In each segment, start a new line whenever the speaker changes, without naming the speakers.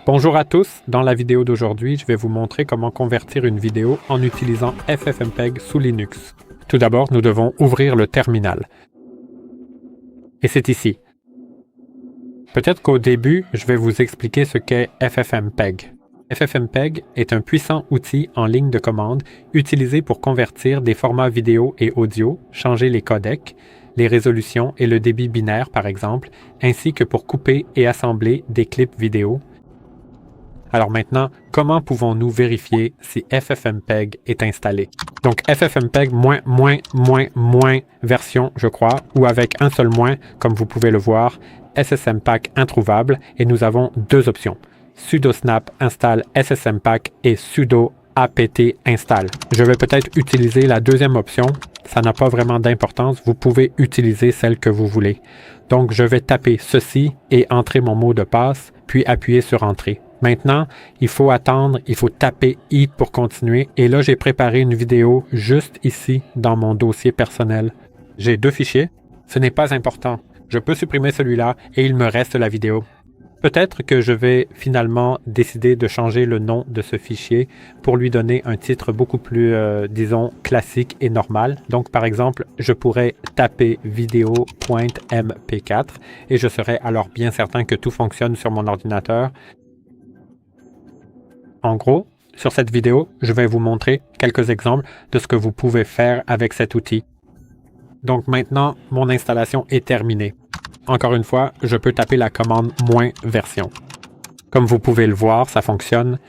Bonjour à tous, dans la vidéo d'aujourd'hui, je vais vous montrer comment convertir une vidéo en utilisant FFmpeg sous Linux. Tout d'abord, nous devons ouvrir le terminal. Et c'est ici. Peut-être qu'au début, je vais vous expliquer ce qu'est FFmpeg. FFmpeg est un puissant outil en ligne de commande utilisé pour convertir des formats vidéo et audio, changer les codecs, les résolutions et le débit binaire par exemple, ainsi que pour couper et assembler des clips vidéo. Alors maintenant, comment pouvons-nous vérifier si FFmpeg est installé? Donc FFmpeg version, je crois, ou avec un seul moins, comme vous pouvez le voir, SSMPack introuvable, et nous avons deux options. Sudo snap install SSMPack et sudo apt install. Je vais peut-être utiliser la deuxième option. Ça n'a pas vraiment d'importance. Vous pouvez utiliser celle que vous voulez. Donc, je vais taper ceci et entrer mon mot de passe, puis appuyer sur Entrée. Maintenant, il faut attendre, il faut taper I pour continuer. Et là, j'ai préparé une vidéo juste ici dans mon dossier personnel. J'ai deux fichiers. Ce n'est pas important. Je peux supprimer celui-là et il me reste la vidéo. Peut-être que je vais finalement décider de changer le nom de ce fichier pour lui donner un titre beaucoup plus, disons, classique et normal. Donc, par exemple, je pourrais taper vidéo.mp4 et je serai alors bien certain que tout fonctionne sur mon ordinateur. En gros, sur cette vidéo, je vais vous montrer quelques exemples de ce que vous pouvez faire avec cet outil. Donc maintenant, mon installation est terminée. Encore une fois, je peux taper la commande -version. Comme vous pouvez le voir, ça fonctionne.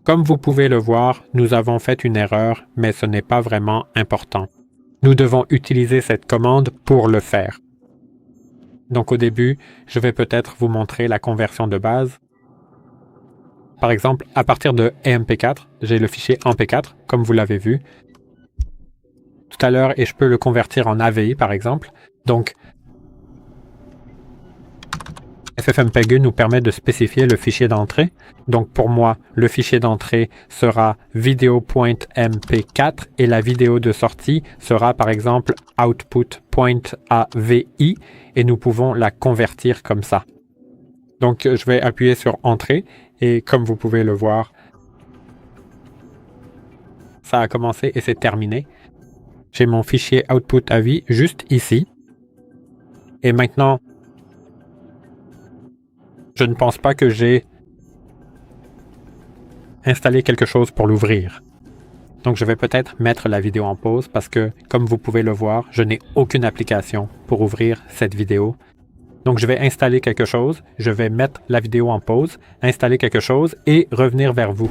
Comme vous pouvez le voir, nous avons fait une erreur, mais ce n'est pas vraiment important. Nous devons utiliser cette commande pour le faire. Donc au début, je vais peut-être vous montrer la conversion de base. Par exemple, à partir de MP4, j'ai le fichier MP4, comme vous l'avez vu tout à l'heure, et je peux le convertir en AVI, par exemple. Donc, FFmpeg nous permet de spécifier le fichier d'entrée. Donc, pour moi, le fichier d'entrée sera video.mp4 et la vidéo de sortie sera, par exemple, output.avi et nous pouvons la convertir comme ça. Donc, je vais appuyer sur Entrée et comme vous pouvez le voir, ça a commencé et c'est terminé. J'ai mon fichier output.avi juste ici. Et maintenant, je ne pense pas que j'ai installé quelque chose pour l'ouvrir. Donc je vais peut-être mettre la vidéo en pause parce que, comme vous pouvez le voir, je n'ai aucune application pour ouvrir cette vidéo. Donc je vais installer quelque chose, je vais mettre la vidéo en pause, installer quelque chose et revenir vers vous.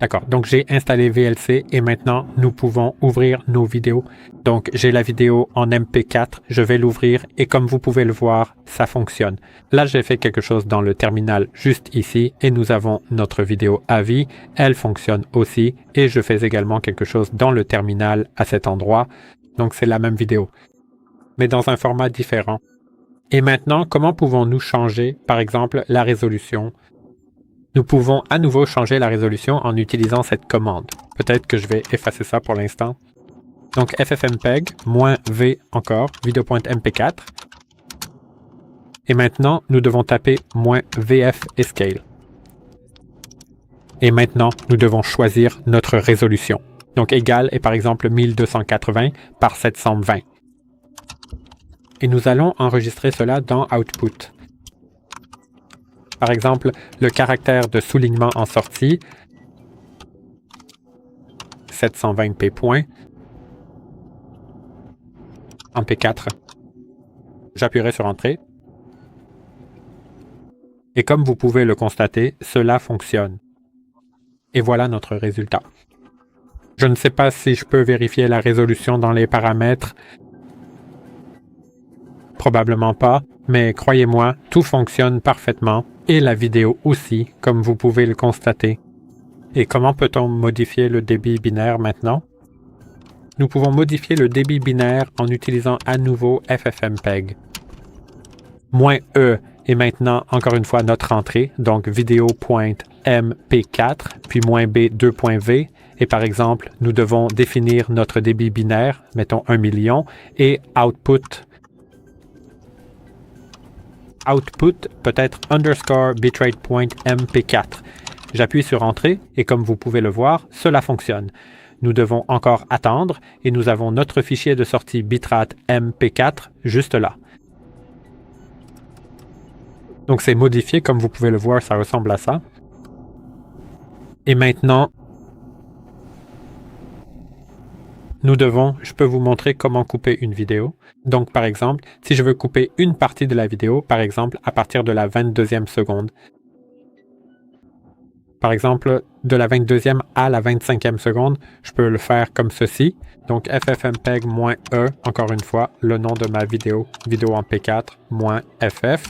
D'accord, donc j'ai installé VLC et maintenant nous pouvons ouvrir nos vidéos. Donc j'ai la vidéo en MP4, je vais l'ouvrir et comme vous pouvez le voir, ça fonctionne. Là j'ai fait quelque chose dans le terminal juste ici et nous avons notre vidéo AVI, elle fonctionne aussi et je fais également quelque chose dans le terminal à cet endroit. Donc c'est la même vidéo, mais dans un format différent. Et maintenant, comment pouvons-nous changer, par exemple, la résolution? Nous pouvons à nouveau changer la résolution en utilisant cette commande. Peut-être que je vais effacer ça pour l'instant. Donc FFmpeg, -v encore, video.mp4. Et maintenant, nous devons taper -vf et scale. Et maintenant, nous devons choisir notre résolution. Donc égal est par exemple 1280 par 720. Et nous allons enregistrer cela dans Output. Par exemple, le caractère de soulignement en sortie, 720p point, en P4. J'appuierai sur Entrée. Et comme vous pouvez le constater, cela fonctionne. Et voilà notre résultat. Je ne sais pas si je peux vérifier la résolution dans les paramètres. Probablement pas, mais croyez-moi, tout fonctionne parfaitement. Et la vidéo aussi, comme vous pouvez le constater. Et comment peut-on modifier le débit binaire maintenant? Nous pouvons modifier le débit binaire en utilisant à nouveau FFmpeg. -e est maintenant, encore une fois, notre entrée, donc vidéo.mp4, puis -b 2.v. Et par exemple, nous devons définir notre débit binaire, mettons 1 million, et output output peut être underscore bitrate point mp4. J'appuie sur Entrée et comme vous pouvez le voir, cela fonctionne. Nous devons encore attendre et nous avons notre fichier de sortie bitrate mp4 juste là. Donc c'est modifié, comme vous pouvez le voir, ça ressemble à ça. Et maintenant, je peux vous montrer comment couper une vidéo. Donc par exemple, si je veux couper une partie de la vidéo, par exemple à partir de la 22e seconde, par exemple de la 22e à la 25e seconde, je peux le faire comme ceci. Donc ffmpeg-e, encore une fois, le nom de ma vidéo, vidéo en P4, -ff.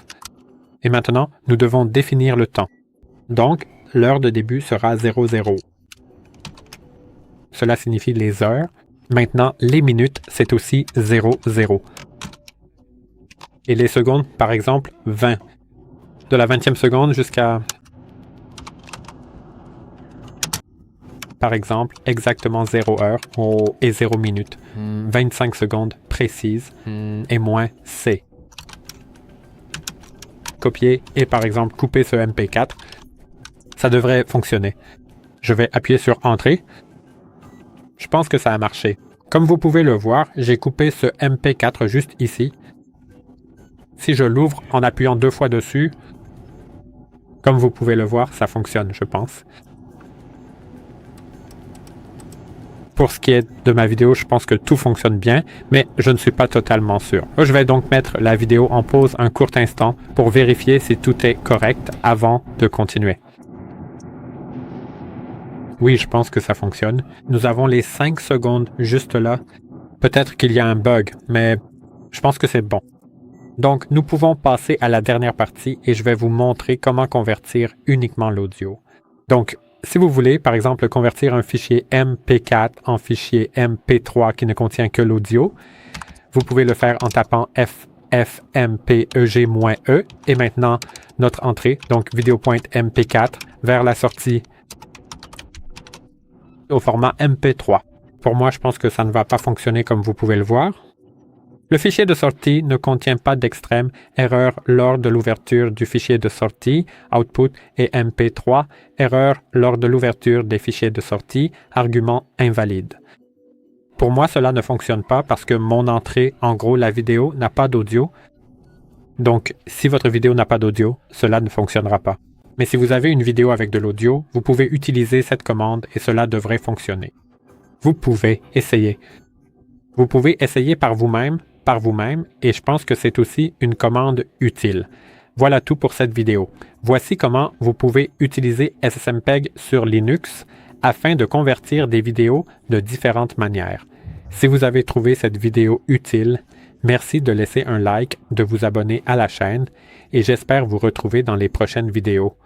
Et maintenant, nous devons définir le temps. Donc, l'heure de début sera 00. Cela signifie les heures. Maintenant, les minutes, c'est aussi 00. Et les secondes, par exemple, 20. De la 20e seconde jusqu'à, par exemple, exactement 0 heure et 0 minute. 25 secondes précises et moins C. Copier et par exemple couper ce MP4, ça devrait fonctionner. Je vais appuyer sur Entrée. Je pense que ça a marché. Comme vous pouvez le voir, j'ai coupé ce MP4 juste ici. Si je l'ouvre en appuyant 2 fois dessus, comme vous pouvez le voir, ça fonctionne, je pense. Pour ce qui est de ma vidéo, je pense que tout fonctionne bien, mais je ne suis pas totalement sûr. Je vais donc mettre la vidéo en pause un court instant pour vérifier si tout est correct avant de continuer. Oui, je pense que ça fonctionne. Nous avons les 5 secondes juste là. Peut-être qu'il y a un bug, mais je pense que c'est bon. Donc, nous pouvons passer à la dernière partie et je vais vous montrer comment convertir uniquement l'audio. Donc, si vous voulez, par exemple, convertir un fichier MP4 en fichier MP3 qui ne contient que l'audio, vous pouvez le faire en tapant ffmpeg-e et maintenant notre entrée, donc vidéo.mp4 vers la sortie au format MP3. Pour moi, je pense que ça ne va pas fonctionner comme vous pouvez le voir. Le fichier de sortie ne contient pas d'extrême, erreur lors de l'ouverture du fichier de sortie, output et MP3, erreur lors de l'ouverture des fichiers de sortie, argument invalide. Pour moi, cela ne fonctionne pas parce que mon entrée, en gros, la vidéo n'a pas d'audio. Donc, si votre vidéo n'a pas d'audio, cela ne fonctionnera pas. Mais si vous avez une vidéo avec de l'audio, vous pouvez utiliser cette commande et cela devrait fonctionner. Vous pouvez essayer. Vous pouvez essayer par vous-même, et je pense que c'est aussi une commande utile. Voilà tout pour cette vidéo. Voici comment vous pouvez utiliser SSMPEG sur Linux afin de convertir des vidéos de différentes manières. Si vous avez trouvé cette vidéo utile, merci de laisser un like, de vous abonner à la chaîne et j'espère vous retrouver dans les prochaines vidéos.